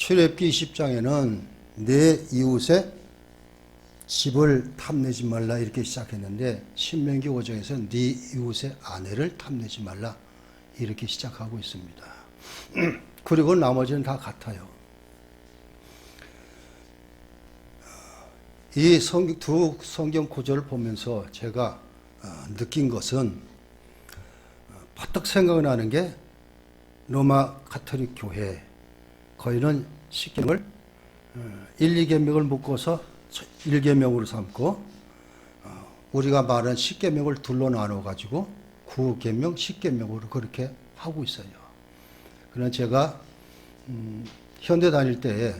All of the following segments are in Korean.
출애굽기 20장에는 내 이웃의 집을 탐내지 말라 이렇게 시작했는데 신명기 5장에서는 네 이웃의 아내를 탐내지 말라 이렇게 시작하고 있습니다. 그리고 나머지는 다 같아요. 이 두 성경 구절을 보면서 제가 느낀 것은 퍼뜩 생각나는 게 로마 가톨릭 교회 거기는 십계명을 1, 2계명을 묶어서 1계명으로 삼고 우리가 말하는 십계명을 둘로 나눠 가지고 9계명, 10계명으로 그렇게 하고 있어요. 그러나 제가 현대 다닐 때에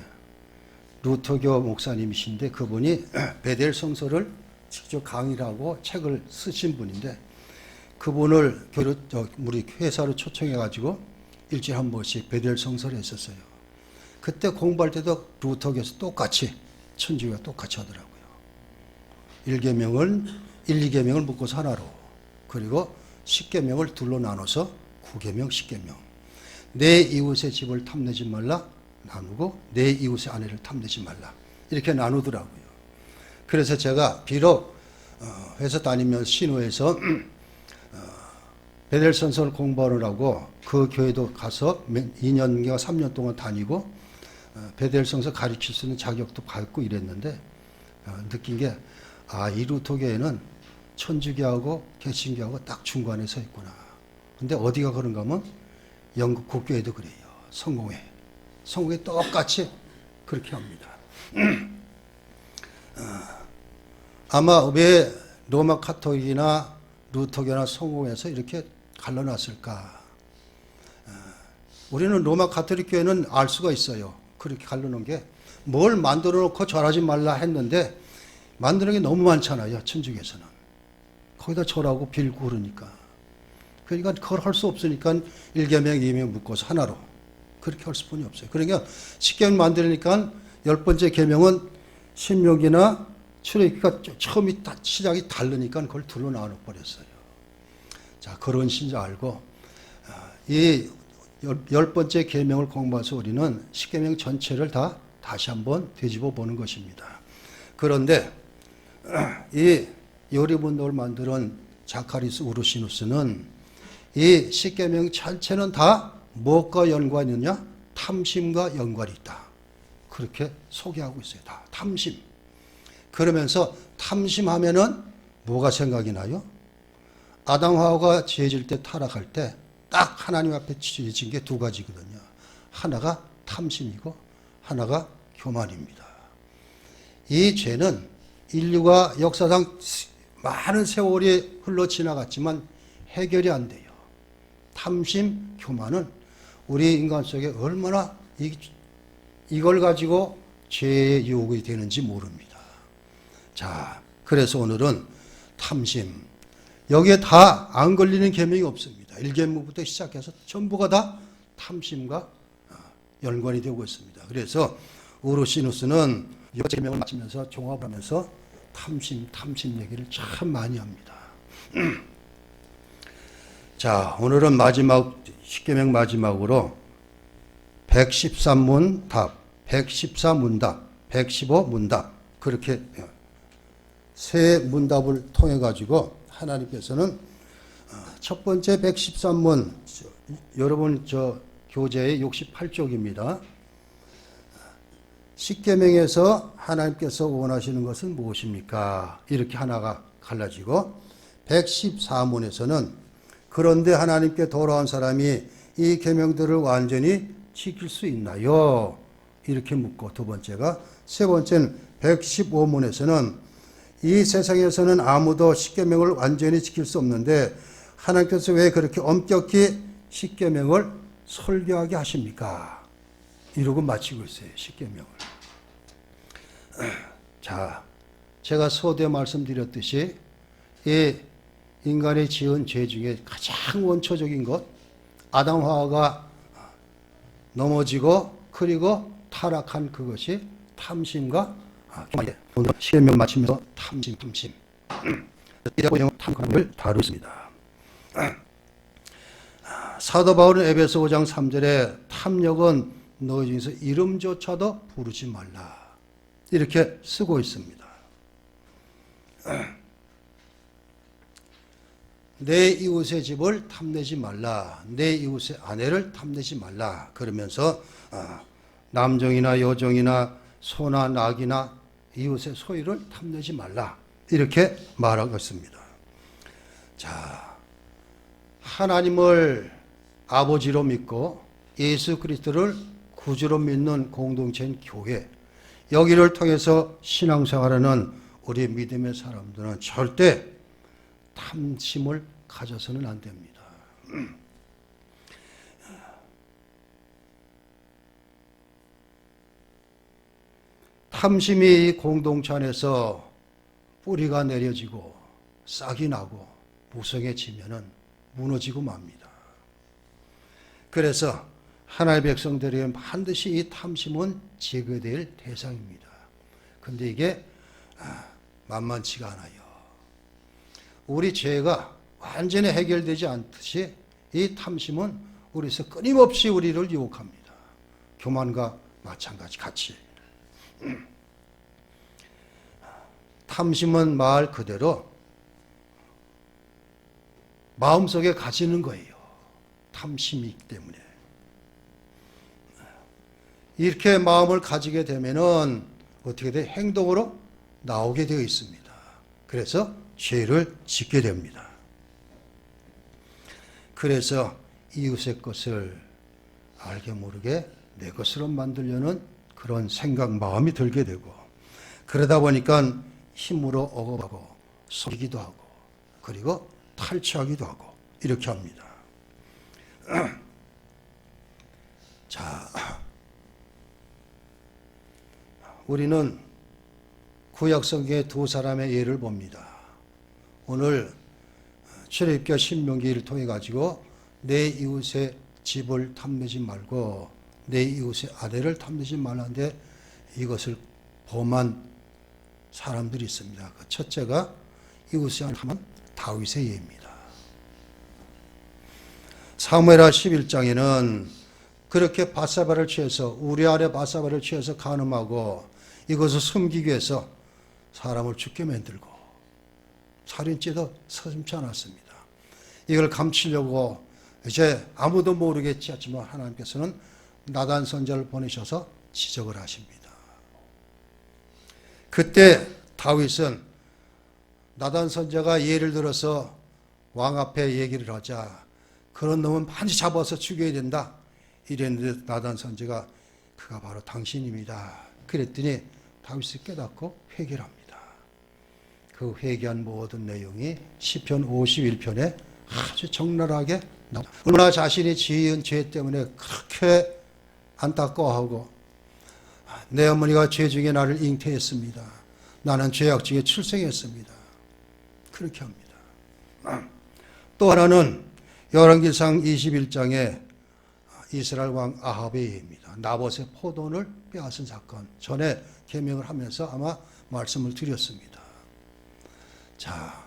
루터교 목사님이신데 그분이 베델 성서를 직접 강의를 하고 책을 쓰신 분인데 그분을 우리 회사로 초청해 가지고 일주일에 한 번씩 베델 성서를 했었어요. 그때 공부할 때도 루터교에서 똑같이 천주교가 똑같이 하더라고요. 1계명을 1, 2계명을 묶어서 하나로 그리고 10계명을 둘로 나눠서 9계명, 10계명 내 이웃의 집을 탐내지 말라 나누고 내 이웃의 아내를 탐내지 말라 이렇게 나누더라고요. 그래서 제가 비록 회사 다니면서 신호에서 베델 선서를 공부하느라고 그 교회도 가서 2년인가 3년 동안 다니고 베델 성서 가르칠 수 있는 자격도 받고 이랬는데 느낀 게 이 루터교회는 천주교하고 개신교하고 딱 중간에 서 있구나. 근데 어디가 그런가 하면 영국 국교회도 그래요. 성공회 똑같이 그렇게 합니다. 아마 왜 로마 가톨릭이나 루터교나 성공회에서 이렇게 갈라놨을까? 우리는 로마 가톨릭 교회는 알 수가 있어요. 그렇게 갈라놓은 게 뭘 만들어 놓고 절하지 말라 했는데 만드는 게 너무 많잖아요. 천주교에서는. 거기다 절하고 빌고 그러니까. 그러니까 그걸 할 수 없으니까 1계명, 2계명 묶어서 하나로 그렇게 할 수뿐이 없어요. 그러니까 10계명 만들니까 10번째 계명은 신명기나 출애굽기가 처음이 시작이 다르니까 그걸 둘로 나눠 버렸어요. 자, 그런 신자 알고 이 10번째 계명을 공부해서 우리는 10계명 전체를 다시 한번 되짚어 보는 것입니다. 그런데 이 요리문독을 만드는 자카리스 우르시누스는 이 10계명 전체는 다 무엇과 연관이 있느냐? 탐심과 연관이 있다. 그렇게 소개하고 있어요. 다 탐심. 그러면서 탐심하면은 뭐가 생각이 나요? 아담 하와가 죄질 때 타락할 때 딱 하나님 앞에 지어진 게 두 가지거든요. 하나가 탐심이고 하나가 교만입니다. 이 죄는 인류가 역사상 많은 세월이 흘러 지나갔지만 해결이 안 돼요. 탐심, 교만은 우리 인간 속에 얼마나 이걸 가지고 죄의 유혹이 되는지 모릅니다. 자, 그래서 오늘은 탐심. 여기에 다 안 걸리는 계명이 없습니다. 1계명부터 시작해서 전부가 다 탐심과 연관이 되고 있습니다. 그래서 우르시누스는 이 계명을 마치면서 종합하면서 탐심 얘기를 참 많이 합니다. 자, 오늘은 마지막 10계명 마지막으로 113문 답, 114문답, 115문답 그렇게 세 문답을 통해 가지고 하나님께서는 첫 번째 113문 여러분 교재의 68쪽입니다. 10계명에서 하나님께서 원하시는 것은 무엇입니까? 이렇게 하나가 갈라지고 114문에서는 그런데 하나님께 돌아온 사람이 이 계명들을 완전히 지킬 수 있나요? 이렇게 묻고 두 번째가 세 번째는 115문에서는 이 세상에서는 아무도 10계명을 완전히 지킬 수 없는데 하나님께서 왜 그렇게 엄격히 10계명을 설교하게 하십니까? 이러고 마치고 있어요. 10계명을. 자, 제가 서두에 말씀드렸듯이 이 인간이 지은 죄 중에 가장 원초적인 것 아담 하와가 넘어지고 그리고 타락한 그것이 탐심과 오늘 10계명 마치면서 탐심 탐심을 다루습니다. 사도 바울은 에베소 5장 3절에 탐욕은 너희 중에서 이름조차도 부르지 말라. 이렇게 쓰고 있습니다. 내 이웃의 집을 탐내지 말라. 내 이웃의 아내를 탐내지 말라. 그러면서 남종이나 여종이나 소나 낙이나 이웃의 소유를 탐내지 말라. 이렇게 말하고 있습니다. 자, 하나님을 아버지로 믿고 예수 그리스도를 구주로 믿는 공동체인 교회, 여기를 통해서 신앙생활하는 우리 믿음의 사람들은 절대 탐심을 가져서는 안 됩니다. 탐심이 이 공동체 안에서 뿌리가 내려지고 싹이 나고 무성해지면은 무너지고 맙니다. 그래서 하나님의 백성들에게 반드시 이 탐심은 제거될 대상입니다. 근데 이게 만만치가 않아요. 우리 죄가 완전히 해결되지 않듯이 이 탐심은 우리에서 끊임없이 우리를 유혹합니다. 교만과 마찬가지 같이. 탐심은 말 그대로 마음속에 가지는 거예요. 탐심이기 때문에. 이렇게 마음을 가지게 되면은 어떻게 돼? 행동으로 나오게 되어 있습니다. 그래서 죄를 짓게 됩니다. 그래서 이웃의 것을 알게 모르게 내 것으로 만들려는 그런 생각, 마음이 들게 되고, 그러다 보니까 힘으로 억압하고 속이기도 하고 그리고 탈취하기도 하고 이렇게 합니다. 자, 우리는 구약성경의 두 사람의 예를 봅니다. 오늘 출애굽기와 신명기를 통해 가지고 내 이웃의 집을 탐내지 말고 내 이웃의 아내를 탐내지 말라는데 이것을 범한 사람들이 있습니다. 그 첫째가 이웃의 아내를 다윗의 예입니다. 사무엘하 11장에는 그렇게 바사바를 취해서 우리 아래 바사바를 취해서 간음하고 이것을 숨기기 위해서 사람을 죽게 만들고 살인죄도 서슴지 않았습니다. 이걸 감추려고 이제 아무도 모르겠지 했지만 하나님께서는 나단 선지자를 보내셔서 지적을 하십니다. 그때 다윗은 나단 선지자가 예를 들어서 왕 앞에 얘기를 하자 그런 놈은 반드시 잡아서 죽여야 된다 이랬는데 나단 선지자가 그가 바로 당신입니다. 그랬더니 다윗이 깨닫고 회개를 합니다. 그 회개한 모든 내용이 시편 51편에 아주 적나라하게 나옵니다. 얼마나 자신이 지은 죄 때문에 그렇게 안타까워하고 내 어머니가 죄 중에 나를 잉태했습니다. 나는 죄악 중에 출생했습니다. 그렇게 합니다. 또 하나는 열왕기상 21장에 이스라엘 왕 아합의 예입니다. 나봇의 포도원을 빼앗은 사건. 전에 계명을 하면서 아마 말씀을 드렸습니다. 자,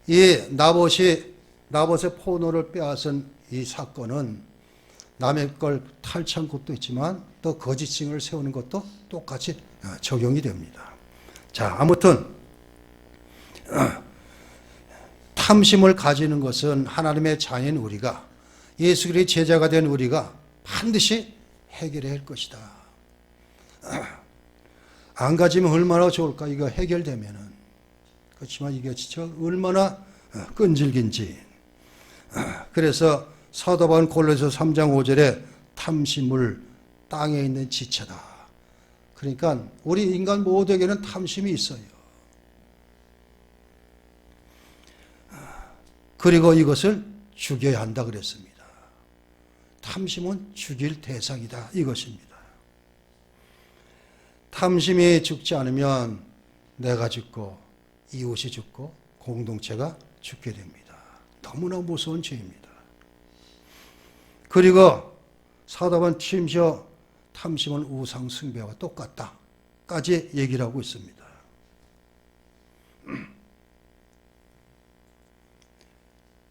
이 나봇의 포도원을 빼앗은 이 사건은 남의 걸 탈취한 것도 있지만 또 거짓 증언을 세우는 것도 똑같이 적용이 됩니다. 자, 아무튼 탐심을 가지는 것은 하나님의 자녀인 우리가 예수 그리스도의 제자가 된 우리가 반드시 해결해야 할 것이다. 안 가지면 얼마나 좋을까? 이거 해결되면은. 그렇지만 이게 진짜 얼마나 끈질긴지. 그래서 사도 바울은 골로새 3장 5절에 탐심을 땅에 있는 지체다. 그러니까 우리 인간 모두에게는 탐심이 있어요. 그리고 이것을 죽여야 한다 그랬습니다. 탐심은 죽일 대상이다 이것입니다. 탐심이 죽지 않으면 내가 죽고 이웃이 죽고 공동체가 죽게 됩니다. 너무나 무서운 죄입니다. 그리고 사도 바울은 심지어 탐심은 우상 숭배와 똑같다까지 얘기를 하고 있습니다.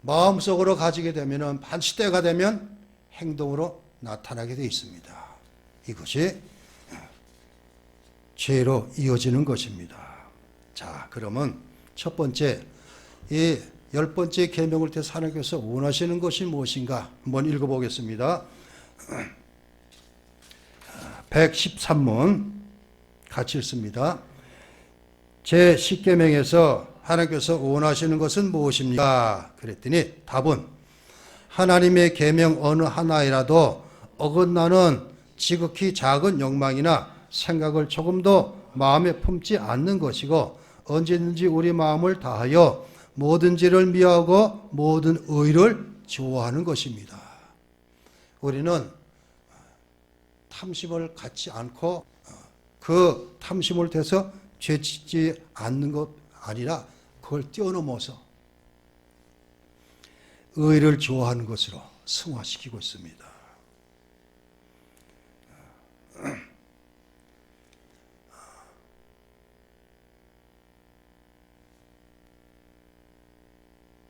마음속으로 가지게 되면 반드시 때가 되면 행동으로 나타나게 되어 있습니다. 이것이 죄로 이어지는 것입니다. 자, 그러면 첫 번째, 이 10번째 계명을 통해서 하나님께서 원하시는 것이 무엇인가 한번 읽어보겠습니다. 113문 같이 읽습니다. 제10계명에서 하나님께서 원하시는 것은 무엇입니까? 그랬더니 답은 하나님의 계명 어느 하나이라도 어긋나는 지극히 작은 욕망이나 생각을 조금도 마음에 품지 않는 것이고 언제든지 우리 마음을 다하여 뭐든지를 미워하고 모든 의를 좋아하는 것입니다. 우리는 탐심을 갖지 않고 그 탐심을 통해서 죄짓지 않는 것 아니라 그걸 뛰어넘어서 의를 좋아하는 것으로 승화시키고 있습니다.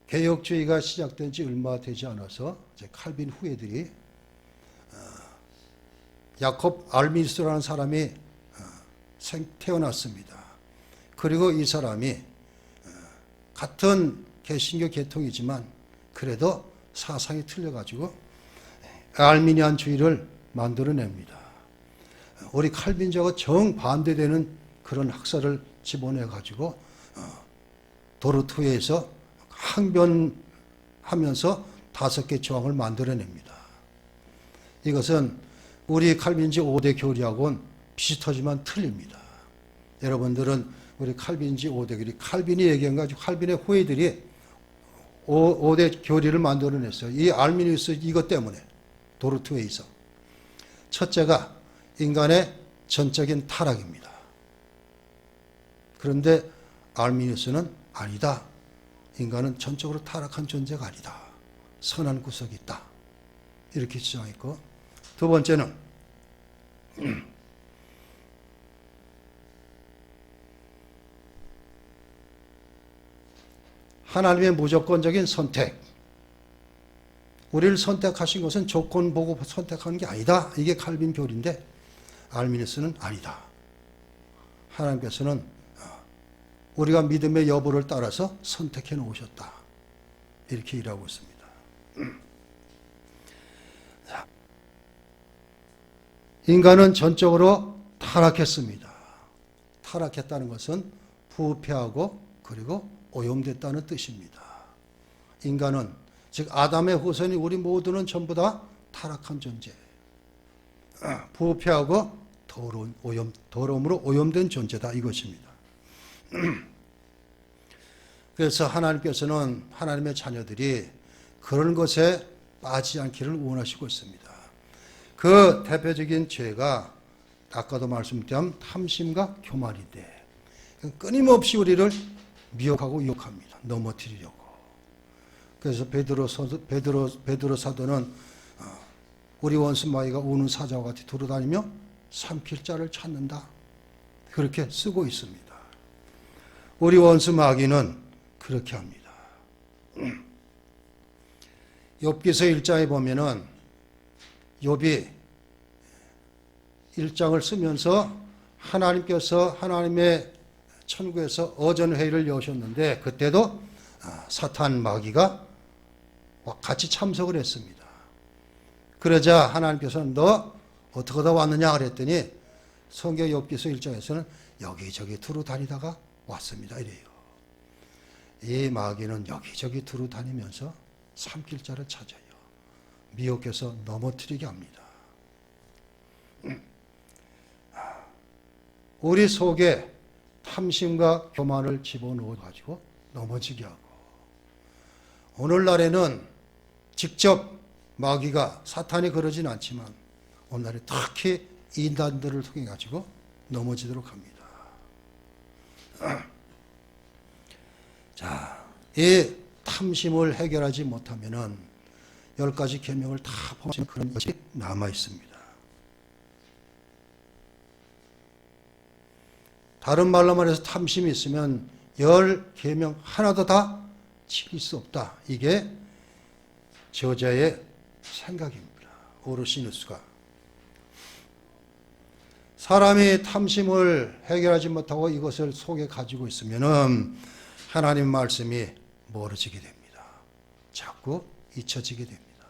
개혁주의가 시작된 지 얼마 되지 않아서 이제 칼빈 후예들이 야콥 알미누스라는 사람이 태어났습니다. 그리고 이 사람이 같은 개신교 계통이지만 그래도 사상이 틀려가지고 알미니안주의를 만들어냅니다. 우리 칼빈주의와 정반대되는 그런 학설을 집어내가지고 도르투에서 항변하면서 5개 조항을 만들어냅니다. 이것은 우리 칼빈주의 5대 교리하고는 비슷하지만 틀립니다. 여러분들은 우리 칼빈주의 5대 교리, 칼빈이 얘기해가지고 칼빈의 후예들이 5대 교리를 만들어냈어요. 이 알미니우스 이것 때문에 도르투에서. 첫째가 인간의 전적인 타락입니다. 그런데 알미니우스는 아니다. 인간은 전적으로 타락한 존재가 아니다. 선한 구석이 있다. 이렇게 주장했고, 두 번째는 하나님의 무조건적인 선택. 우리를 선택하신 것은 조건 보고 선택하는 게 아니다. 이게 칼빈 교리인데 알미니우스는 아니다. 하나님께서는 우리가 믿음의 여부를 따라서 선택해 놓으셨다. 이렇게 일하고 있습니다. 인간은 전적으로 타락했습니다. 타락했다는 것은 부패하고 그리고 오염됐다는 뜻입니다. 인간은 즉 아담의 후손이 우리 모두는 전부 다 타락한 존재. 부패하고 더러움으로 오염된 존재다 이것입니다. 그래서 하나님께서는 하나님의 자녀들이 그런 것에 빠지지 않기를 원하시고 있습니다. 그 대표적인 죄가 아까도 말씀드린 탐심과 교만인데 끊임없이 우리를 미혹하고 유혹합니다. 넘어뜨리려고. 그래서 베드로 사도는 우리 원수 마귀가 우는 사자와 같이 돌아다니며 삼킬 자를 찾는다. 그렇게 쓰고 있습니다. 우리 원수 마귀는 그렇게 합니다. 욥기서 1장에 보면은 욥이 1장을 쓰면서 하나님께서 하나님의 천국에서 어전회의를 여셨는데 그때도 사탄 마귀가 같이 참석을 했습니다. 그러자 하나님께서는 너 어떻게 다 왔느냐 그랬더니 성경 욥기서 1장에서는 여기저기 두루 다니다가 왔습니다. 이래요. 이 마귀는 여기저기 두루 다니면서 삼킬 자를 찾아요. 미혹해서 넘어뜨리게 합니다. 우리 속에 탐심과 교만을 집어넣어가지고 넘어지게 하고 오늘날에는 직접 마귀가 사탄이 그러진 않지만 오늘날에 특히 인간들을 통해 가지고 넘어지도록 합니다. 자, 이 탐심을 해결하지 못하면은 10가지 계명을 다 포함하는 그런 것이 남아 있습니다. 다른 말로 말해서 탐심이 있으면 10계명 하나도 다 지킬 수 없다. 이게 저자의 생각입니다. 오르시누스가. 사람이 탐심을 해결하지 못하고 이것을 속에 가지고 있으면은 하나님 말씀이 멀어지게 됩니다. 자꾸 잊혀지게 됩니다.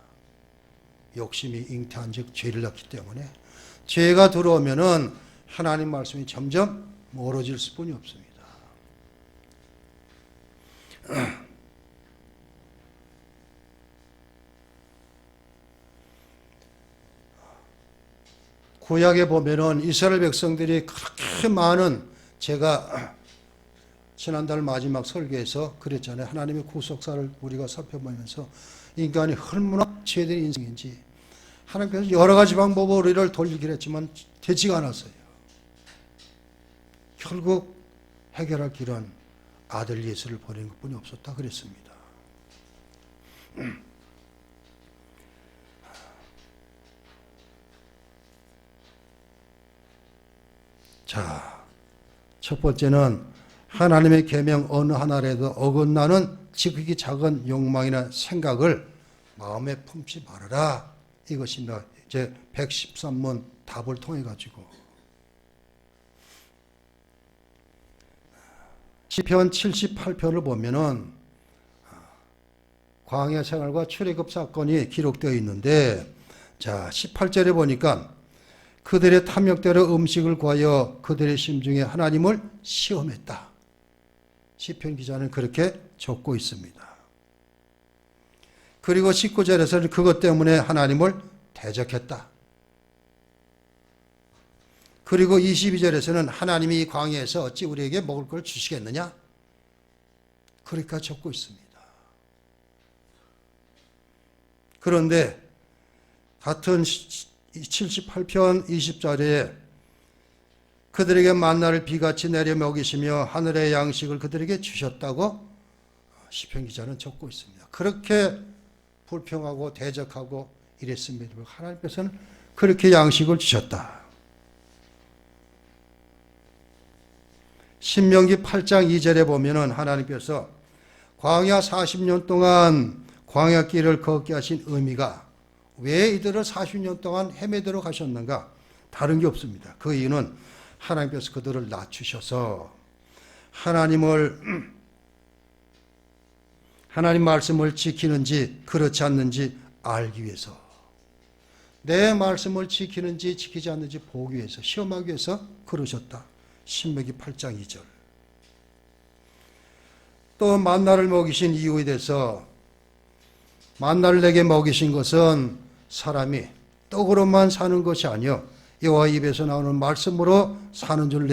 욕심이 잉태한 즉 죄를 낳기 때문에 죄가 들어오면은 하나님 말씀이 점점 멀어질 수뿐이 없습니다. 구약에 보면은 이스라엘 백성들이 그렇게 많은, 제가 지난달 마지막 설교에서 그랬잖아요. 하나님의 구속사를 우리가 살펴보면서 인간이 얼마나 죄된 인생인지 하나님께서 여러 가지 방법으로 우리를 돌리기로 했지만 되지가 않았어요. 결국 해결할 길은 아들 예수를 보내는 것뿐이 없었다 그랬습니다. 자, 첫 번째는 하나님의 계명 어느 하나라도 어긋나는 지극히 작은 욕망이나 생각을 마음에 품지 말아라. 이것입니다. 이제 113문 답을 통해 가지고 시편 78편을 보면은 광야 생활과 출애굽 사건이 기록되어 있는데, 자 18절에 보니까 그들의 탐욕대로 음식을 구하여 그들의 심중에 하나님을 시험했다. 시편 기자는 그렇게 적고 있습니다. 그리고 19절에서는 그것 때문에 하나님을 대적했다. 그리고 22절에서는 하나님이 이 광야에서 어찌 우리에게 먹을 걸 주시겠느냐? 그렇게 적고 있습니다. 그런데 같은 78편 20절에 그들에게 만나를 비같이 내려 먹이시며 하늘의 양식을 그들에게 주셨다고 시편 기자는 적고 있습니다. 그렇게 불평하고 대적하고 이랬습니다. 하나님께서는 그렇게 양식을 주셨다. 신명기 8장 2절에 보면은 하나님께서 광야 40년 동안 광야길을 걷게 하신 의미가, 왜 이들을 40년 동안 헤매도록 하셨는가? 다른 게 없습니다. 그 이유는 하나님께서 그들을 낮추셔서 하나님 말씀을 지키는지 그렇지 않는지 알기 위해서, 내 말씀을 지키는지 지키지 않는지 보기 위해서, 시험하기 위해서 그러셨다. 신명기 8장 2절. 또 만나를 먹이신 이유에 대해서, 만나를 내게 먹이신 것은 사람이 떡으로만 사는 것이 아니요 여호와 입에서 나오는 말씀으로 사는 줄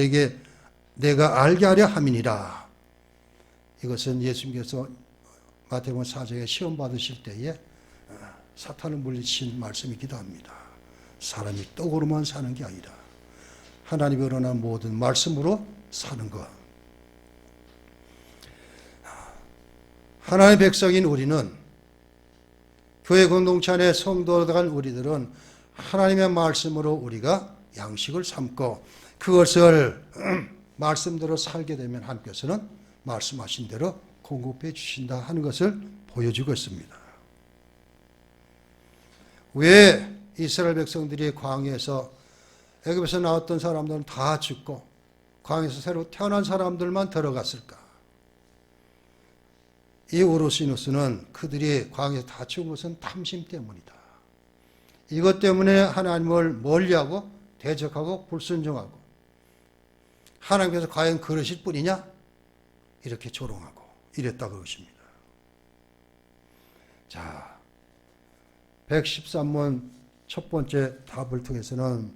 내가 알게 하려 함이니라. 이것은 예수님께서 마태복음 4장에 시험 받으실 때에 사탄을 물리친 말씀이기도 합니다. 사람이 떡으로만 사는 게 아니라 하나님이 우러난 모든 말씀으로 사는 것. 하나님의 백성인 우리는, 교회 공동체 안에 성도로 들어간 우리들은 하나님의 말씀으로 우리가 양식을 삼고 그것을 말씀대로 살게 되면 하나님께서는 말씀하신 대로 공급해 주신다 하는 것을 보여주고 있습니다. 왜 이스라엘 백성들이 광야에서, 애굽에서 나왔던 사람들은 다 죽고 광야에서 새로 태어난 사람들만 들어갔을까? 이 우르시누스는 그들이 광야에서 다 죽은 것은 탐심 때문이다. 이것 때문에 하나님을 멀리하고 대적하고 불순종하고, 하나님께서 과연 그러실 뿐이냐? 이렇게 조롱하고 이랬다 그것입니다. 자, 113문 첫 번째 답을 통해서는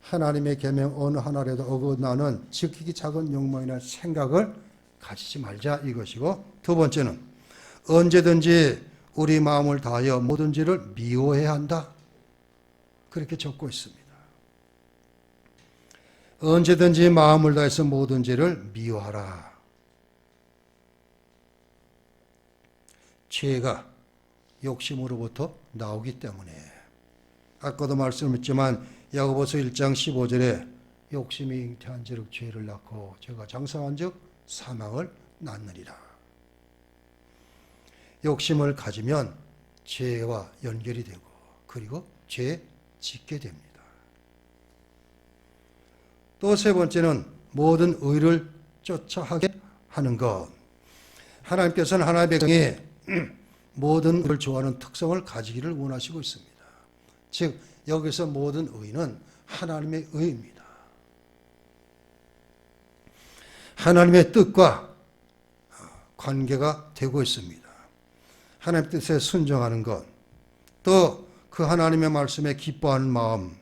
하나님의 계명 어느 하나라도 어긋나는 지극히 작은 욕망이나 생각을 가지지 말자 이것이고, 두 번째는 언제든지 우리 마음을 다하여 뭐든지를 미워해야 한다. 그렇게 적고 있습니다. 언제든지 마음을 다해서 뭐든지를 미워하라. 죄가 욕심으로부터 나오기 때문에, 아까도 말씀했지만 야고보서 1장 15절에 욕심이 잉태한 즉 죄를 낳고 죄가 장성한 즉 사망을 낳느니라. 욕심을 가지면 죄와 연결이 되고 그리고 죄 짓게 됩니다. 또 세 번째는 모든 의를 쫓아하게 하는 것. 하나님께서는 하나님의 백성이 모든 의를 좋아하는 특성을 가지기를 원하시고 있습니다. 즉 여기서 모든 의는 하나님의 의입니다. 하나님의 뜻과 관계가 되고 있습니다. 하나님의 뜻에 순종하는 것, 또 그 하나님의 말씀에 기뻐하는 마음,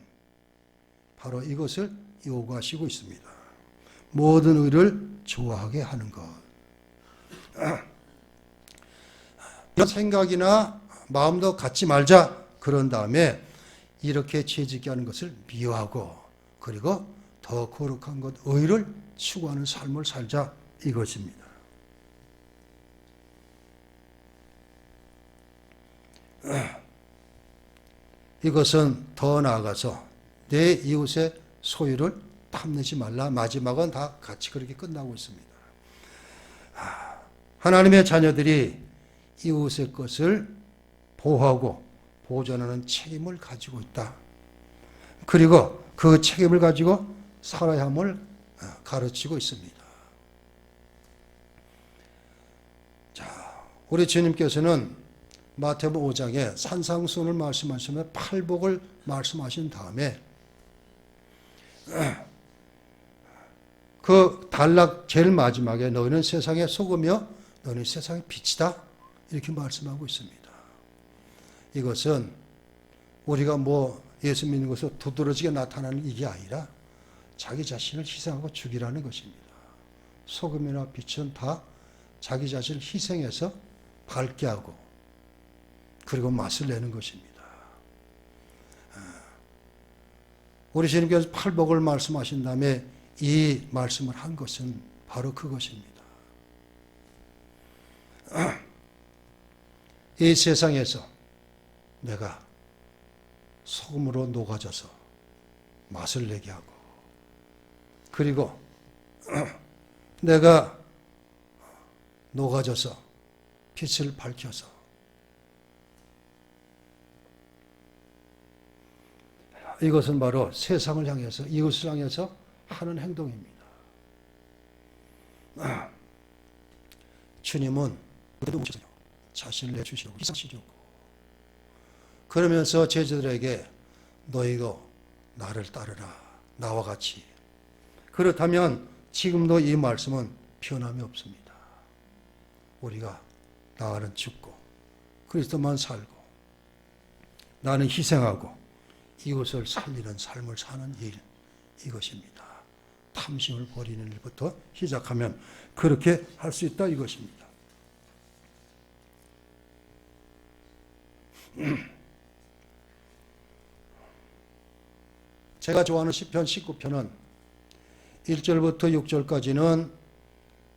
바로 이것을 요구하시고 있습니다. 모든 의를 좋아하게 하는 것. 생각이나 마음도 갖지 말자. 그런 다음에 이렇게 죄짓게 하는 것을 미워하고, 그리고 더 거룩한 것, 의를 추구하는 삶을 살자, 이것입니다. 이것은 더 나아가서 내 이웃의 소유를 탐내지 말라. 마지막은 다 같이 그렇게 끝나고 있습니다. 하나님의 자녀들이 이웃의 것을 보호하고 보존하는 책임을 가지고 있다. 그리고 그 책임을 가지고 살아야 함을 가르치고 있습니다. 자, 우리 주님께서는 마태복음 5장에 산상수훈을 말씀하시며 팔복을 말씀하신 다음에 그 단락 제일 마지막에 너희는 세상의 소금이요 너희는 세상의 빛이다, 이렇게 말씀하고 있습니다. 이것은 우리가 예수 믿는 것으로 두드러지게 나타나는 이게 아니라 자기 자신을 희생하고 죽이라는 것입니다. 소금이나 빛은 다 자기 자신을 희생해서 밝게 하고 그리고 맛을 내는 것입니다. 우리 주님께서 팔복을 말씀하신 다음에 이 말씀을 한 것은 바로 그것입니다. 이 세상에서 내가 소금으로 녹아져서 맛을 내게 하고, 그리고 내가 녹아져서 빛을 밝혀서 이것은 바로 세상을 향해서, 이웃을 향해서 하는 행동입니다. 주님은 자신을 내주시려고 희생하시려고, 그러면서 제자들에게 너희도 나를 따르라, 나와 같이. 그렇다면 지금도 이 말씀은 변함이 없습니다. 우리가 나는 죽고 그리스도만 살고 나는 희생하고 이웃을 살리는 삶을 사는 일, 이것입니다. 탐심을 버리는 일부터 시작하면 그렇게 할 수 있다, 이것입니다. 제가 좋아하는 시편 19편은 1절부터 6절까지는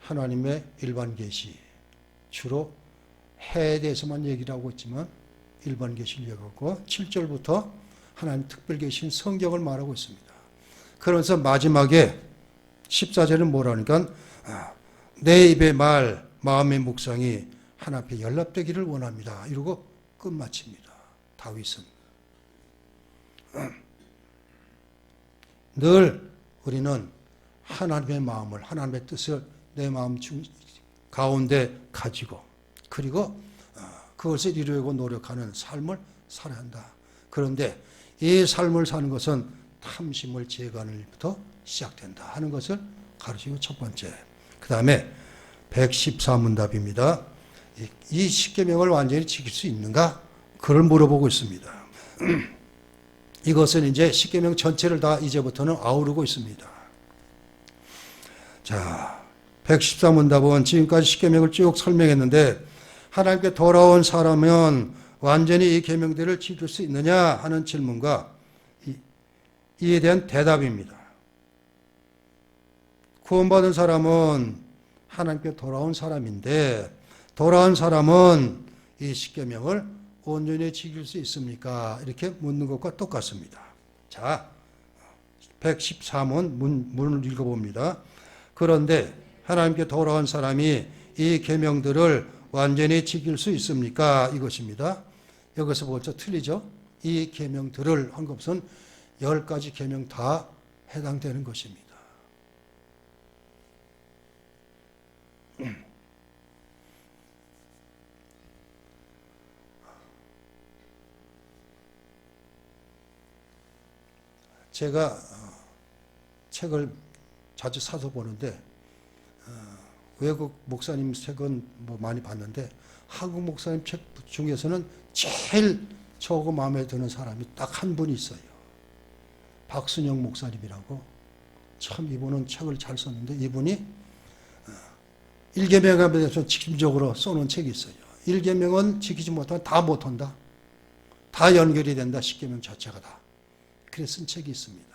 하나님의 일반 계시, 주로 해에 대해서만 얘기를 하고 있지만 일반 계시를 얘기하고, 7절부터 하나님 특별 계신 성경을 말하고 있습니다. 그러면서 마지막에 14절은 뭐라니까, 내 입의 말, 마음의 묵상이 하나님 앞에 연락되기를 원합니다, 이러고 끝마칩니다. 다윗은 늘 우리는 하나님의 마음을, 하나님의 뜻을 내 마음 가운데 가지고, 그리고 그것을 이루려고 노력하는 삶을 살아야 한다. 그런데 이 삶을 사는 것은 탐심을 제거하는 일부터 시작된다 하는 것을 가르치고, 첫 번째. 그 다음에 114문답입니다. 이 십계명을 완전히 지킬 수 있는가? 그걸 물어보고 있습니다. 이것은 이제 십계명 전체를 다 이제부터는 아우르고 있습니다. 자, 114문답은 지금까지 십계명을 쭉 설명했는데, 하나님께 돌아온 사람은 완전히 이 계명들을 지킬 수 있느냐 하는 질문과 이에 대한 대답입니다. 구원받은 사람은 하나님께 돌아온 사람인데, 돌아온 사람은 이 십계명을 온전히 지킬 수 있습니까? 이렇게 묻는 것과 똑같습니다. 자, 114문 문을 읽어봅니다. 그런데 하나님께 돌아온 사람이 이 계명들을 완전히 지킬 수 있습니까? 이것입니다. 여기서 벌써 틀리죠? 이 계명들을 한 것은 10가지 계명 다 해당되는 것입니다. 제가 책을 자주 사서 보는데 외국 목사님 책은 뭐 많이 봤는데 한국 목사님 책 중에서는 제일 저하고 마음에 드는 사람이 딱 한 분이 있어요. 박순영 목사님이라고. 참 이분은 책을 잘 썼는데 이분이 일계명에 대해서 직접적으로 써놓은 책이 있어요. 일계명은 지키지 못하면 다 못한다. 다 연결이 된다. 십계명 자체가 다. 그래서 쓴 책이 있습니다.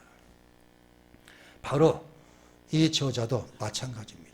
바로 이 저자도 마찬가지입니다.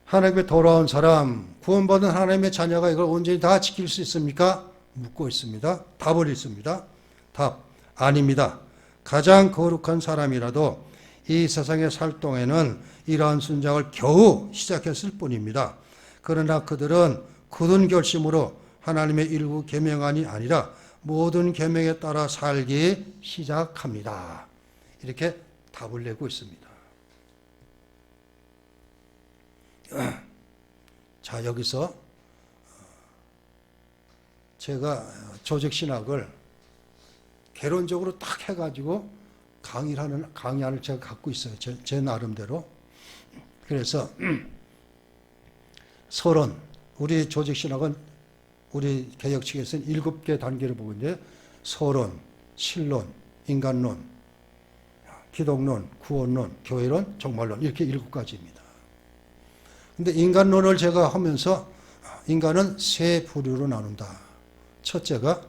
하나님께 돌아온 사람, 구원받은 하나님의 자녀가 이걸 온전히 다 지킬 수 있습니까? 묻고 있습니다. 답을 읽습니다. 답, 아닙니다. 가장 거룩한 사람이라도 이 세상에 살 동에는 이러한 순장을 겨우 시작했을 뿐입니다. 그러나 그들은 굳은 결심으로 하나님의 일부 계명안이 아니라 모든 계명에 따라 살기 시작합니다. 이렇게 답을 내고 있습니다. 자, 여기서 제가 조직신학을 개론적으로 딱 해가지고 강의안을 제가 갖고 있어요. 제 나름대로. 그래서 서론, 우리 조직신학은 우리 개혁 측에서는 7개 단계를 보고 있는데 서론, 신론, 인간론, 기독론, 구원론, 교회론, 종말론 이렇게 7가지입니다. 근데 인간론을 제가 하면서 인간은 세 부류로 나눈다. 첫째가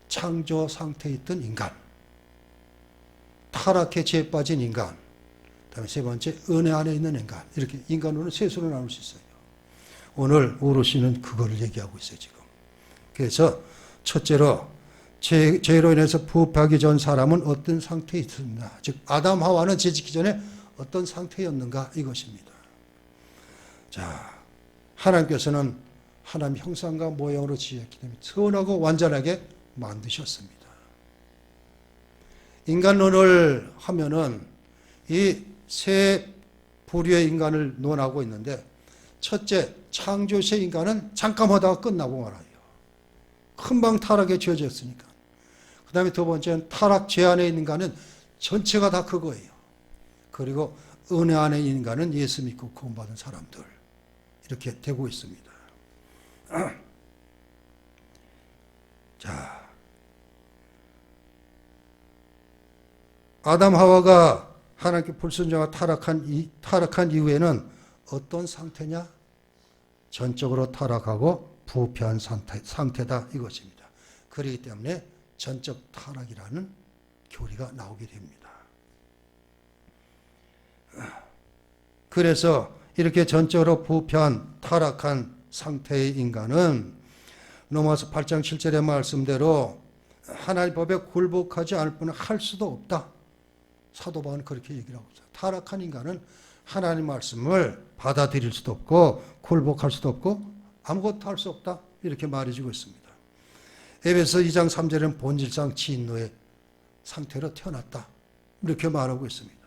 창조 상태에 있던 인간, 타락에 죄 빠진 인간, 그다음에 세 번째 은혜 안에 있는 인간. 이렇게 인간론을 셋으로 나눌 수 있어요. 오늘 오롯이는 그걸 얘기하고 있어요, 지금. 그래서 첫째로 죄로 인해서 부패하기 전 사람은 어떤 상태에 있었나. 즉 아담 하와는 죄 짓기 전에 어떤 상태였는가 이것입니다. 자, 하나님께서는 하나님 형상과 모양으로 지었기 때문에 선하고 완전하게 만드셨습니다. 인간론을 하면은 이 세 부류의 인간을 논하고 있는데 첫째, 창조 시의 인간은 잠깐 하다가 끝나고 말아요. 금방 타락에 지어졌으니까. 그 다음에 두 번째는 타락 죄 안에 있는 인간은 전체가 다 그거예요. 그리고 은혜 안에 있는 인간은 예수 믿고 구원받은 사람들. 이렇게 되고 있습니다. 자, 아담 하와가 하나님께 불순종하고 타락한 이후에는 어떤 상태냐? 전적으로 타락하고 부패한 상태다 이것입니다. 그렇기 때문에 전적 타락이라는 교리가 나오게 됩니다. 그래서 이렇게 전적으로 부패한 타락한 상태의 인간은 로마서 8장 7절의 말씀대로 하나님 법에 굴복하지 않을 뿐 할 수도 없다. 사도 바울은 그렇게 얘기를 하고 있어요. 타락한 인간은 하나님 말씀을 받아들일 수도 없고 굴복할 수도 없고 아무것도 할 수 없다. 이렇게 말해주고 있습니다. 에베소 2장 3절에는 본질상 진노의 상태로 태어났다. 이렇게 말하고 있습니다.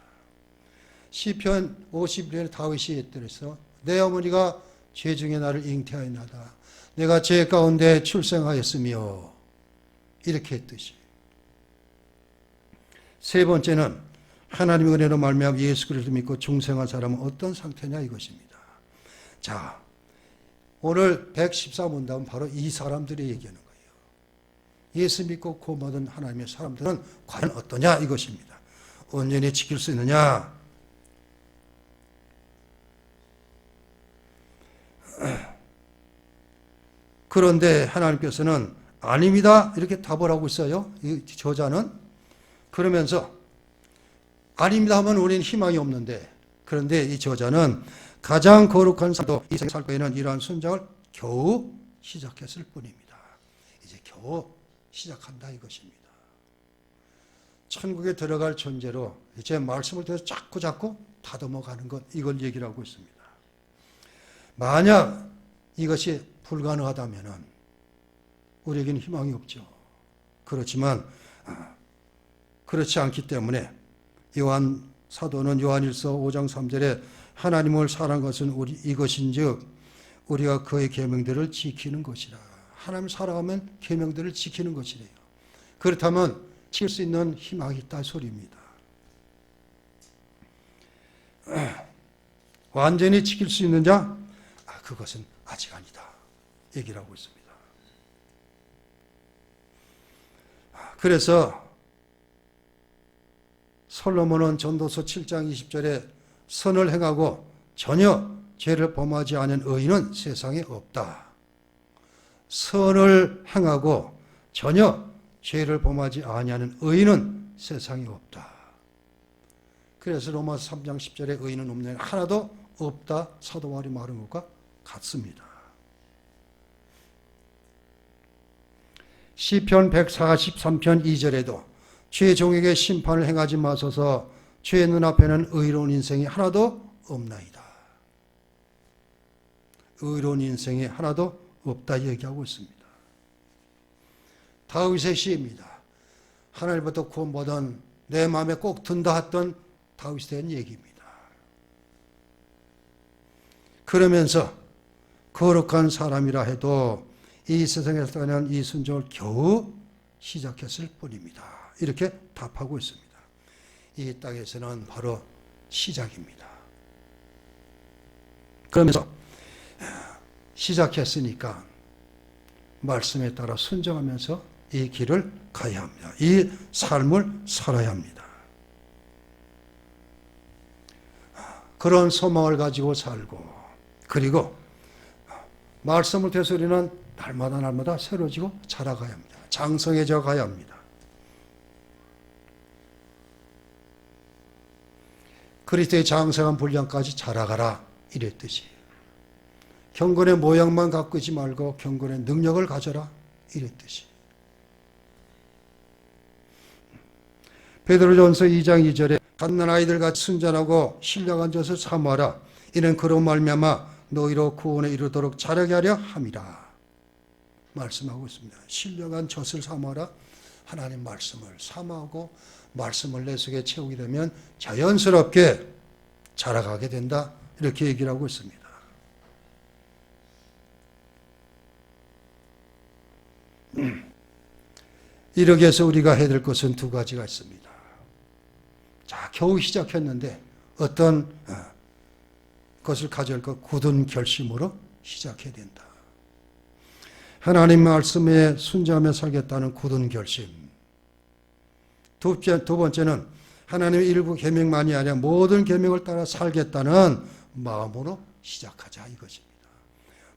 시편 51년에 다윗이 했더래서 내 어머니가 죄 중에 나를 잉태하였나이다. 내가 죄 가운데 출생하였으며 이렇게 했듯이. 세 번째는 하나님의 은혜로 말미암아 예수 그리스도 믿고 중생한 사람은 어떤 상태냐 이것입니다. 자, 오늘 114문답은 바로 이 사람들이 얘기하는 거예요. 예수 믿고 구원받은 하나님의 사람들은 과연 어떠냐 이것입니다. 온전히 지킬 수 있느냐? 그런데 하나님께서는 아닙니다 이렇게 답을 하고 있어요. 이 저자는. 그러면서 아닙니다 하면 우리는 희망이 없는데, 그런데 이 저자는 가장 거룩한 사도 이 세상에 살 때에는 이러한 순장을 겨우 시작했을 뿐입니다. 이제 겨우 시작한다 이것입니다. 천국에 들어갈 존재로 이제 말씀을 통해서 자꾸 다듬어가는 것, 이걸 얘기를 하고 있습니다. 만약 이것이 불가능하다면 우리에게는 희망이 없죠. 그렇지만 그렇지 않기 때문에 요한 사도는 요한일서 5장 3절에 하나님을 사랑하는 것은 이것인즉 우리가 그의 계명들을 지키는 것이라. 하나님을 사랑하면 계명들을 지키는 것이래요. 그렇다면 지킬 수 있는 희망이 있다 소리입니다. 완전히 지킬 수 있느냐? 그것은 아직 아니다. 얘기를 하고 있습니다. 그래서 솔로몬은 전도서 7장 20절에 선을 행하고 전혀 죄를 범하지 않은 의인은 세상에 없다. 선을 행하고 전혀 죄를 범하지 아니하는 의인은 세상에 없다. 그래서 로마서 3장 10절에 의인은 없는 하나도 없다. 사도 바울이 말한 것과 같습니다. 시편 143편 2절에도 죄종에게 심판을 행하지 마소서 죄의 눈앞에는 의로운 인생이 하나도 없나이다. 의로운 인생이 하나도 없다 얘기하고 있습니다. 다윗의 시입니다. 하나님부터 구원받은 내 마음에 꼭 든다 했던 다윗에 대한 얘기입니다. 그러면서 거룩한 사람이라 해도 이 세상에서 떠난 이 순종을 겨우 시작했을 뿐입니다. 이렇게 답하고 있습니다. 이 땅에서는 바로 시작입니다. 그러면서 시작했으니까 말씀에 따라 순종하면서 이 길을 가야 합니다. 이 삶을 살아야 합니다. 그런 소망을 가지고 살고 그리고 말씀을 되새기는 날마다 새로지고 자라가야 합니다. 장성해져 가야 합니다. 그리스도의 장성한 분량까지 자라가라 이랬듯이 경건의 모양만 갖고 있지 말고 경건의 능력을 가져라 이랬듯이 베드로전서 2장 2절에 갓난아이들같이 순전하고 신령한 젖을 사모하라. 이는 그로 말미암아 너희로 구원에 이르도록 자라게 하려 함이라 말씀하고 있습니다. 신령한 젖을 사모하라. 하나님 말씀을 사모하고 말씀을 내 속에 채우게 되면 자연스럽게 자라가게 된다 이렇게 얘기를 하고 있습니다. 이렇게 해서 우리가 해야 될 것은 두 가지가 있습니다. 자, 겨우 시작했는데 어떤 것을 가져올 것 굳은 결심으로 시작해야 된다. 하나님 말씀에 순종하며 살겠다는 굳은 결심. 두 번째는 하나님의 일부 계명만이 아니라 모든 계명을 따라 살겠다는 마음으로 시작하자 이것입니다.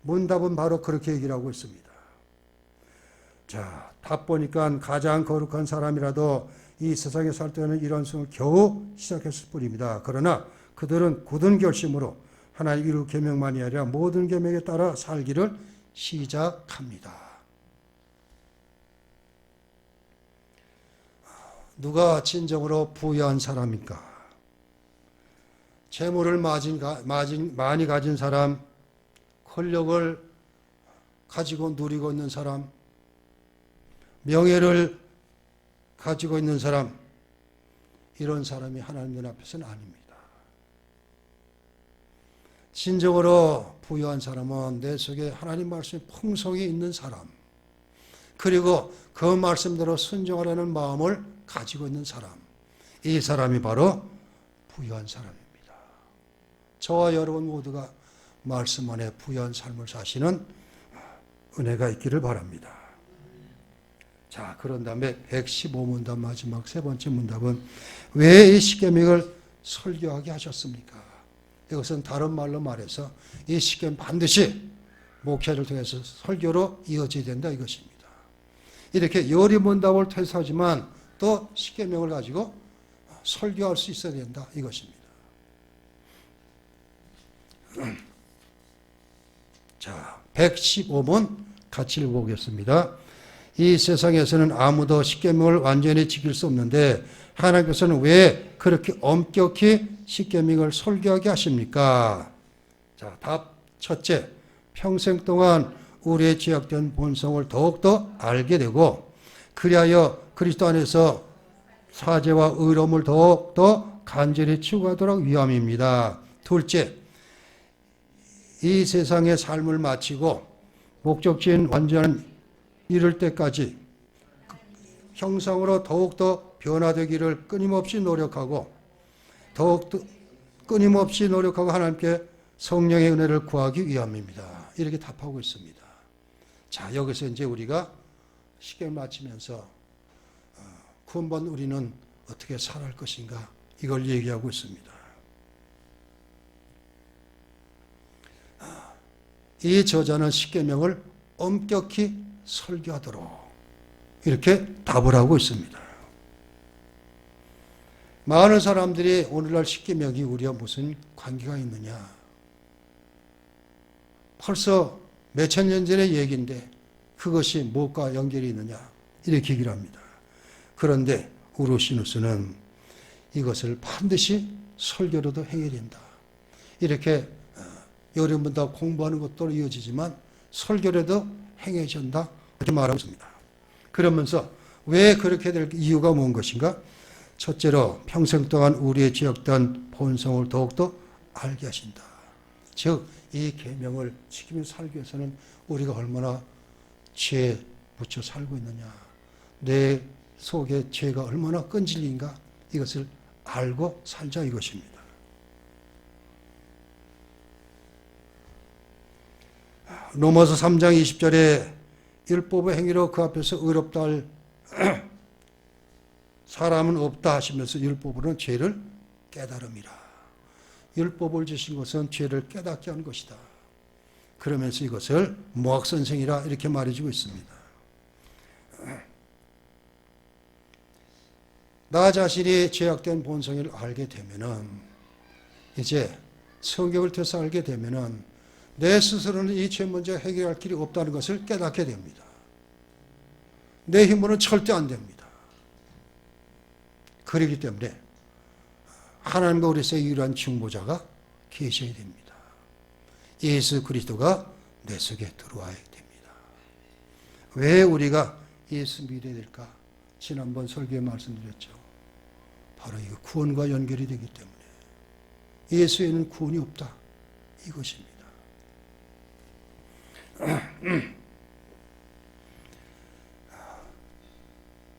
문답은 바로 그렇게 얘기를 하고 있습니다. 자, 답 보니까 가장 거룩한 사람이라도 이 세상에 살 때는 이런 순을 겨우 시작했을 뿐입니다. 그러나 그들은 굳은 결심으로 하나님 일부 계명만이 아니라 모든 계명에 따라 살기를 시작합니다. 누가 진정으로 부유한 사람입니까? 재물을 많이 가진 사람, 권력을 가지고 누리고 있는 사람, 명예를 가지고 있는 사람, 이런 사람이 하나님 눈앞에서는 아닙니다. 진정으로 부유한 사람은 내 속에 하나님 말씀의 풍성이 있는 사람, 그리고 그 말씀대로 순종하라는 마음을 가지고 있는 사람, 이 사람이 바로 부유한 사람입니다. 저와 여러분 모두가 말씀 안에 부유한 삶을 사시는 은혜가 있기를 바랍니다. 자, 그런 다음에 115문답 마지막 세 번째 문답은 왜 이 십계명을 설교하게 하셨습니까? 이것은 다른 말로 말해서 이 십계명 반드시 목회를 통해서 설교로 이어져야 된다 이것입니다. 이렇게 요리문답을 퇴소하지만 또 십계명을 가지고 설교할 수 있어야 된다 이것입니다. 자, 115문 같이 읽어보겠습니다. 이 세상에서는 아무도 십계명을 완전히 지킬 수 없는데 하나님께서는 왜 그렇게 엄격히 십계명을 설교하게 하십니까? 자, 답 첫째, 평생 동안 우리의 죄악된 본성을 더욱더 알게 되고 그리하여 그리스도 안에서 사죄와 의로움을 더욱더 간절히 추구하도록 위함입니다. 둘째, 이 세상의 삶을 마치고 목적지인 완전한 이룰 때까지 형상으로 더욱더 변화되기를 끊임없이 노력하고 하나님께 성령의 은혜를 구하기 위함입니다. 이렇게 답하고 있습니다. 자, 여기서 이제 우리가 시계를 마치면서 구원받은 우리는 어떻게 살아갈 것인가, 이걸 얘기하고 있습니다. 이 저자는 십계명을 엄격히 설교하도록 이렇게 답을 하고 있습니다. 많은 사람들이 오늘날 십계명이 우리와 무슨 관계가 있느냐, 벌써 몇천 년 전의 얘기인데 그것이 무엇과 연결이 있느냐, 이렇게 얘기를 합니다. 그런데 우르시누스는 이것을 반드시 설교로도 행해야 된다, 이렇게 여러분 다 공부하는 것도 이어지지만 설교로도 행해야 한다, 이렇게 말하고 있습니다. 그러면서 왜 그렇게 될 이유가 무슨 것인가? 첫째로 평생 동안 우리의 죄악된 본성을 더욱더 알게 하신다. 즉, 이 계명을 지키면서 살기 위해서는 우리가 얼마나 죄에 묻혀 살고 있느냐, 내 속에 죄가 얼마나 끈질긴가, 이것을 알고 살자, 이것입니다. 로마서 3장 20절에 율법의 행위로 그 앞에서 의롭다 할 사람은 없다 하시면서 율법으로는 죄를 깨달음이라. 율법을 주신 것은 죄를 깨닫게 한 것이다. 그러면서 이것을 무학선생이라 이렇게 말해주고 있습니다. 나 자신이 죄악된 본성을 알게 되면은, 이제 성경을 통해서 알게 되면은 내 스스로는 이 죄 문제 해결할 길이 없다는 것을 깨닫게 됩니다. 내 힘으로는 절대 안 됩니다. 그렇기 때문에 하나님과 우리 사이에 유일한 중보자가 계셔야 됩니다. 예수 그리스도가 내 속에 들어와야 됩니다. 왜 우리가 예수 믿어야 될까? 지난번 설교에 말씀드렸죠. 바로 이 구원과 연결이 되기 때문에 예수에는 구원이 없다, 이것입니다.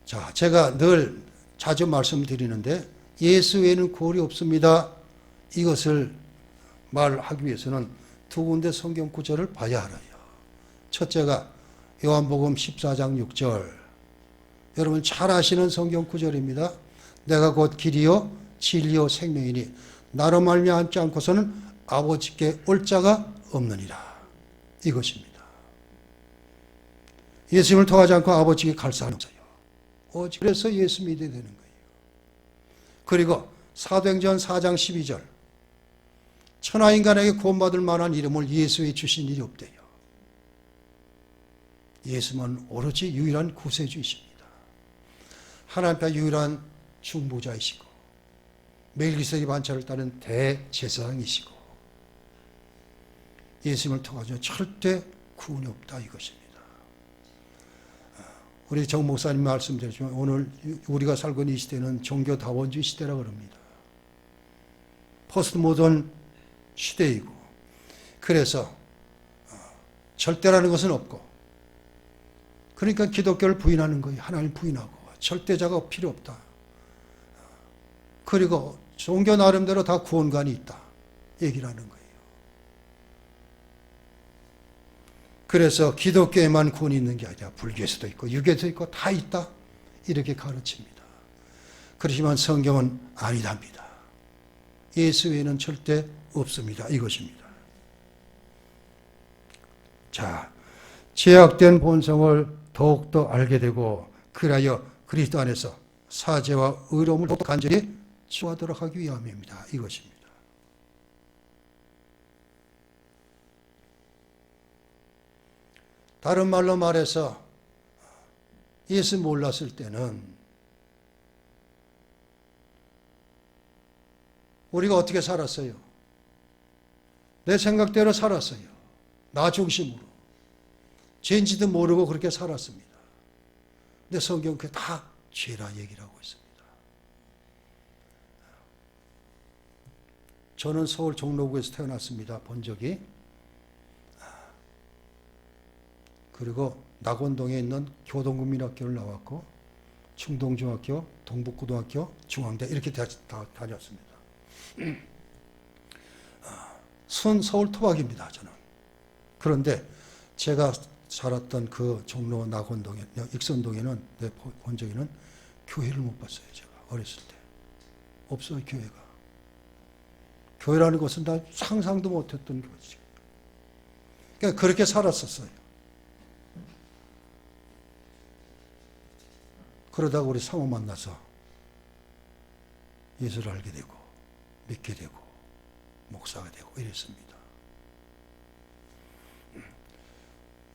자, 제가 늘 자주 말씀드리는데 예수 외에는 구원이 없습니다, 이것을 말하기 위해서는 두 군데 성경 구절을 봐야 알아요. 첫째가 요한복음 14장 6절, 여러분 잘 아시는 성경 구절입니다. 내가 곧 길이요 진리요 생명이니 나로 말미암지 않고서는 아버지께 올 자가 없느니라, 이것입니다. 예수님을 통하지 않고 아버지께 갈 사람이 없어요. 오직 그래서 예수 믿어야 되는 거예요. 그리고 사도행전 4장 12절, 천하인간에게 구원받을 만한 이름을 예수에 주신 일이 없대요. 예수는 오로지 유일한 구세주이십니다. 하나님의 유일한 중보자이시고 멜기세덱 반차를 따른 대제사장이시고 예수님을 통하여 절대 구원이 없다, 이것입니다. 우리 정 목사님 말씀드렸지만 오늘 우리가 살고 있는 이 시대는 종교다원주의 시대라고 합니다. 포스트 모던 시대이고, 그래서 절대라는 것은 없고, 그러니까 기독교를 부인하는 거예요. 하나님 부인하고 절대자가 필요 없다. 그리고 종교 나름대로 다 구원관이 있다, 얘기를 하는 거예요. 그래서 기독교에만 구원이 있는 게 아니라 불교에서도 있고 유교에서도 있고 다 있다, 이렇게 가르칩니다. 그렇지만 성경은 아니답니다. 예수 외에는 절대 없습니다, 이것입니다. 자, 죄악된 본성을 더욱더 알게 되고 그리하여 그리스도 안에서 사죄와 의로움을 간절히 취하도록 하기 위함입니다, 이것입니다. 다른 말로 말해서 예수 몰랐을 때는 우리가 어떻게 살았어요? 내 생각대로 살았어요. 나 중심으로. 죄인지도 모르고 그렇게 살았습니다. 근데 성경은 그게 다 죄라 얘기를 하고 있습니다. 저는 서울 종로구에서 태어났습니다. 본적이. 그리고 낙원동에 있는 교동국민학교를 나왔고 충동중학교, 동북고등학교, 중앙대 이렇게 다 다녔습니다. 순 서울 토박입니다. 저는. 그런데 제가 살았던 그 종로 낙원동에, 익선동에는 내 본적에는 교회를 못 봤어요. 제가 어렸을 때. 없어요, 교회가. 교회라는 것은 다 상상도 못했던 거지. 그러니까 그렇게 살았었어요. 그러다가 우리 사모 만나서 예수를 알게 되고 믿게 되고 목사가 되고 이랬습니다.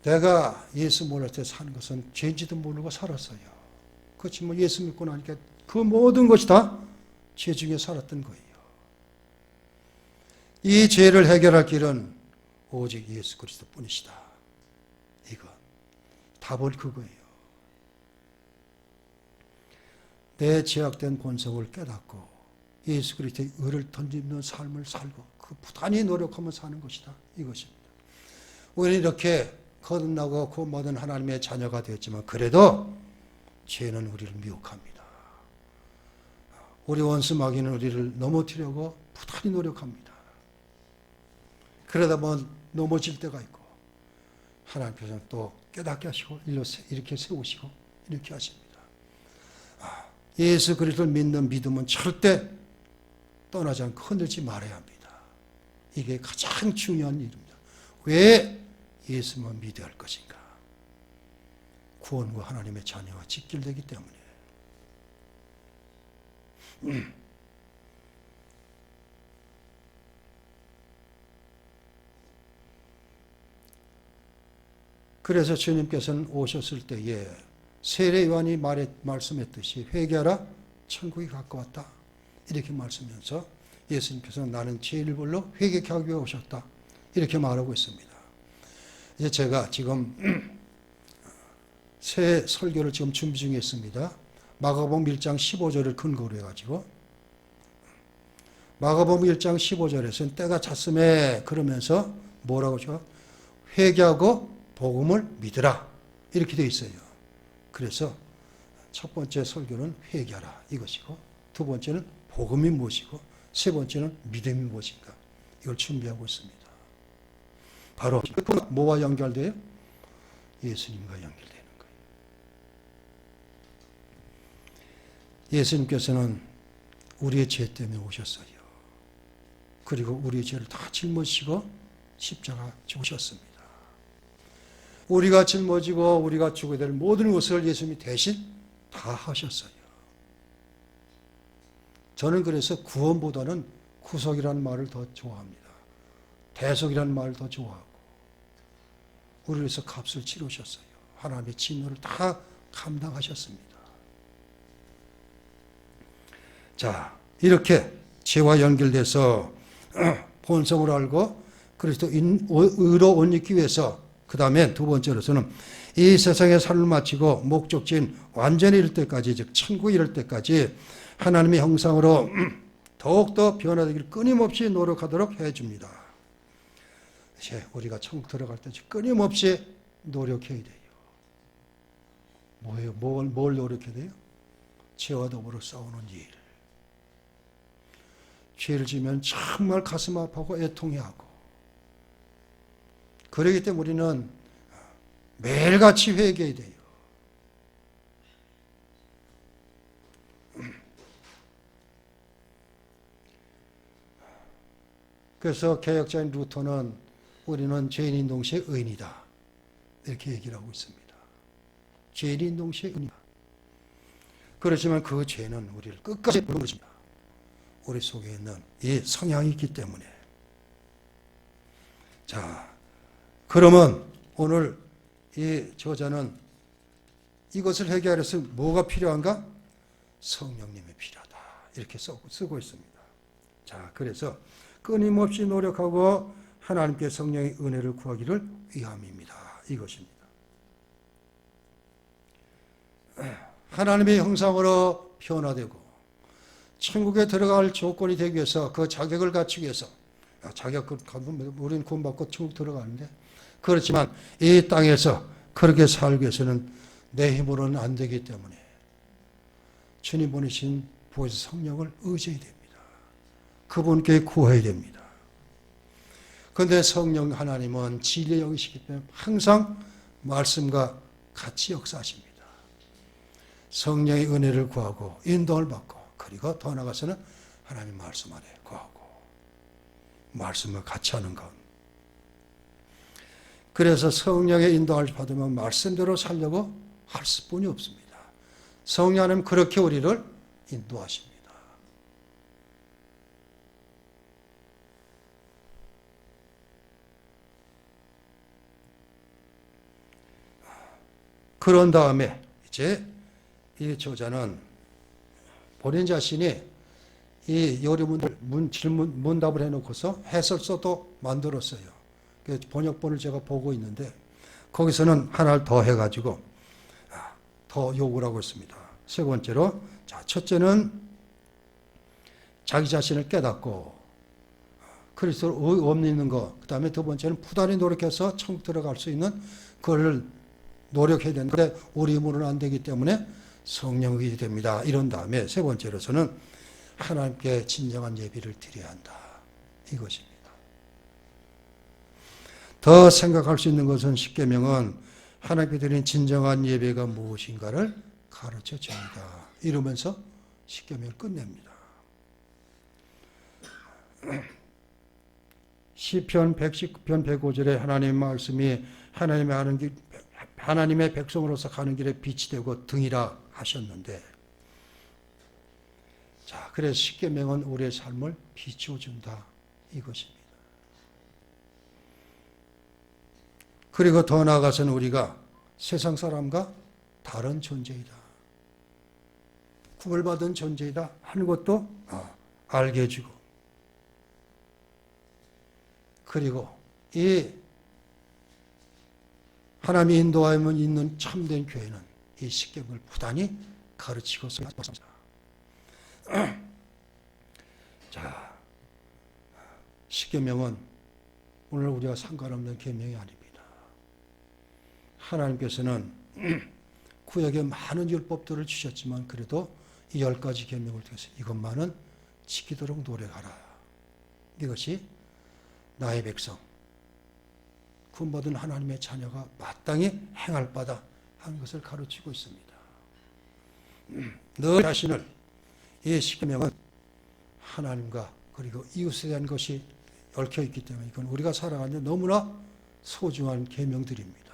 내가 예수 몰랄 때 사는 것은 죄인지도 모르고 살았어요. 그렇지만 예수 믿고 나니까 그 모든 것이 다 죄 중에 살았던 거예요. 이 죄를 해결할 길은 오직 예수 그리스도 뿐이시다. 이거 답은 그거예요. 내 죄악된 본성을 깨닫고 예수 그리스도의 의를 던지는 삶을 살고 그 부단히 노력하며 사는 것이다. 이것입니다. 우리는 이렇게 거듭나고 구원 받은 하나님의 자녀가 되었지만 그래도 죄는 우리를 미혹합니다. 우리 원수 마귀는 우리를 넘어뜨리려고 부단히 노력합니다. 그러다 보면 넘어질 때가 있고 하나님께서는 또 깨닫게 하시고 이렇게 세우시고 이렇게 하십니다. 예수 그리스도를 믿는 믿음은 절대 떠나지 않고 흔들지 말아야 합니다. 이게 가장 중요한 일입니다. 왜 예수만 믿어야 할 것인가? 구원과 하나님의 자녀와 직결되기 때문에. 그래서 주님께서는 오셨을 때에 세례 요한이 말씀했듯이 회개하라 천국이 가까웠다 이렇게 말씀하면서 예수님께서는 나는 죄인을 불러 회개케 하기 위해 오셨다 이렇게 말하고 있습니다. 이제 제가 지금 새 설교를 지금 준비 중에 있습니다. 마가복음 1장 15절을 근거로 해가지고 마가복음 1장 15절에서는 때가 찼음에 그러면서 뭐라고 하죠? 회개하고 복음을 믿으라 이렇게 되어 있어요. 그래서 첫 번째 설교는 회개하라 이것이고 두 번째는 복음이 무엇이고 세 번째는 믿음이 무엇인가 이걸 준비하고 있습니다. 바로 뭐와 연결돼요? 예수님과 연결되는 거예요. 예수님께서는 우리의 죄 때문에 오셨어요. 그리고 우리의 죄를 다 짊어지시고 십자가 죽으셨습니다. 우리가 짊어지고 우리가 죽어야 될 모든 것을 예수님이 대신 다 하셨어요. 저는 그래서 구원보다는 구속이라는 말을 더 좋아합니다. 대속이라는 말을 더 좋아하고 우리를 위해서 값을 치르셨어요. 하나님의 진노를 다 감당하셨습니다. 자, 이렇게 죄와 연결돼서 본성을 알고 그리스도 의로 옷 입기 위해서 그 다음에 두 번째로서는 이 세상의 삶을 마치고 목적지인 완전히 이를 때까지 즉 천국에 이를 때까지 하나님의 형상으로 더욱더 변화되기를 끊임없이 노력하도록 해줍니다. 이제 우리가 천국 들어갈 때 끊임없이 노력해야 돼요. 뭐예요? 뭘 노력해야 돼요? 죄와 더불어 싸우는 일. 죄를 지면 정말 가슴 아파하고 애통해하고 그러기 때문에 우리는 매일같이 회개해야 돼요. 그래서 개혁자인 루터는 우리는 죄인인 동시에 의인이다 이렇게 얘기를 하고 있습니다. 죄인인 동시에 의인이다. 그렇지만 그 죄는 우리를 끝까지 불러줍니다. 우리 속에 있는 이 성향이 있기 때문에. 자, 그러면 오늘 이 저자는 이것을 해결하기 위해서 뭐가 필요한가? 성령님이 필요하다 이렇게 쓰고 있습니다. 자, 그래서 끊임없이 노력하고 하나님께 성령의 은혜를 구하기를 위함입니다. 이것입니다. 하나님의 형상으로 변화되고 천국에 들어갈 조건이 되기 위해서 그 자격을 갖추기 위해서 우리는 구원받고 천국 들어가는데 그렇지만 이 땅에서 그렇게 살기 위해서는 내 힘으로는 안 되기 때문에 주님 보내신 부활의 성령을 의지해야 됩니다. 그분께 구해야 됩니다. 그런데 성령 하나님은 진리의 영이시기 때문에 항상 말씀과 같이 역사하십니다. 성령의 은혜를 구하고 인도를 받고 그리고 더 나아가서는 하나님 말씀 안에 구하고 말씀을 같이 하는 것. 그래서 성령의 인도를 받으면 말씀대로 살려고 할 수뿐이 없습니다. 성령 하나님 그렇게 우리를 인도하십니다. 그런 다음에 이제 이 저자는 본인 자신이 이 요리문들 문답을 해놓고서 해설서도 만들었어요. 번역본을 제가 보고 있는데 거기서는 하나를 더 해가지고 더 요구를 하고 있습니다. 세 번째로, 자, 첫째는 자기 자신을 깨닫고 그리스도로 없는 있는 것. 그 다음에 두 번째는 부단히 노력해서 천국 들어갈 수 있는 그걸 노력해야 되는데 우리 힘으로는 안 되기 때문에 성령이 됩니다. 이런 다음에 세 번째로서는 하나님께 진정한 예배를 드려야 한다. 이것입니다. 더 생각할 수 있는 것은 십계명은 하나님께 드리는 진정한 예배가 무엇인가를 가르쳐 줍니다. 이러면서 십계명을 끝냅니다. 시편 119편 105절에 하나님의 말씀이 하나님의 백성으로서 가는 길에 빛이 되고 등이라 하셨는데, 자, 그래서 십계명은 우리의 삶을 비추어준다 이것입니다. 그리고 더 나아가서는 우리가 세상 사람과 다른 존재이다, 구별받은 존재이다 하는 것도 알게 해주고, 그리고 이 하나님의 인도하면 있는 참된 교회는 이 십계명을 부단히 가르치고 있습니다. 자, 십계명은 오늘 우리와 상관없는 계명이 아닙니다. 하나님께서는 구약에 많은 율법들을 주셨지만 그래도 이 10가지 계명을 통해서 이것만은 지키도록 노력하라. 이것이 나의 백성, 구원받은 하나님의 자녀가 마땅히 행할 바다 하는 것을 가르치고 있습니다. 너 자신을, 이 십계명은 하나님과 그리고 이웃에 대한 것이 얽혀 있기 때문에 이건 우리가 살아가는 너무나 소중한 계명들입니다.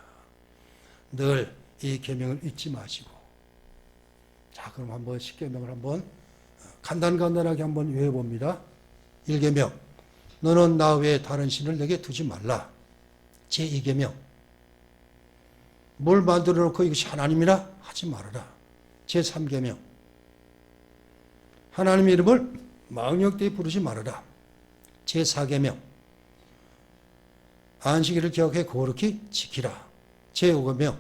늘 이 계명을 잊지 마시고, 자, 그럼 한번 십계명을 한번 간단하게 한번 외워봅니다. 1계명, 너는 나 외에 다른 신을 내게 두지 말라. 제2계명, 뭘 만들어 놓고 이것이 하나님이라 하지 말아라. 제3계명, 하나님 이름을 망령되이 부르지 말아라. 제4계명, 안식일을 기억해 거룩히 지키라. 제5계명,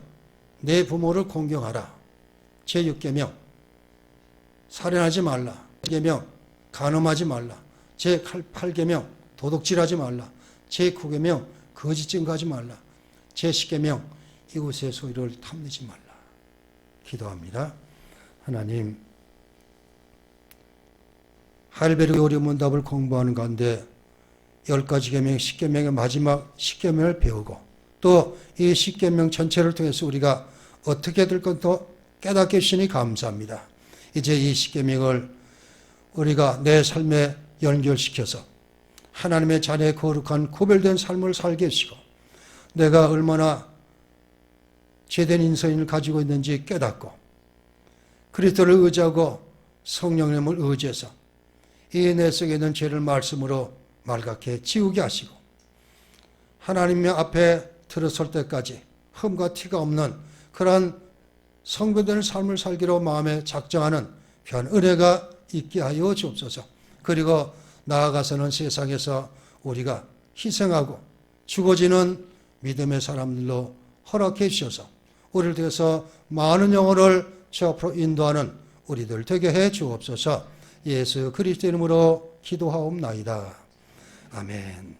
내 부모를 공경하라. 제6계명, 살인하지 말라. 제7계명, 간음하지 말라. 제8계명, 도둑질하지 말라. 제9계명, 거짓 증거하지 말라. 제10계명, 이웃의 소유를 탐내지 말라. 기도합니다. 하나님, 할배르 요리문답을 공부하는 가운데 10가지 계명, 10계명의 마지막 10계명을 배우고 또 이 10계명 전체를 통해서 우리가 어떻게 될 것도 깨닫게 해주시니 감사합니다. 이제 이 10계명을 우리가 내 삶에 연결시켜서 하나님의 자녀의 거룩한 구별된 삶을 살게 해주시고 내가 얼마나 제된 인성을 가지고 있는지 깨닫고 그리스도를 의지하고 성령님을 의지해서 이 내 속에 있는 죄를 말씀으로 말갛게 지우게 하시고 하나님 앞에 들어설 때까지 흠과 티가 없는 그러한 성도된 삶을 살기로 마음에 작정하는 귀한 은혜가 있게 하여 주옵소서. 그리고 나아가서는 세상에서 우리가 희생하고 죽어지는 믿음의 사람들로 허락해 주셔서 우리를 통해서 많은 영혼을 주 앞으로 인도하는 우리들 되게 해 주옵소서. 예수 그리스도 이름으로 기도하옵나이다. 아멘.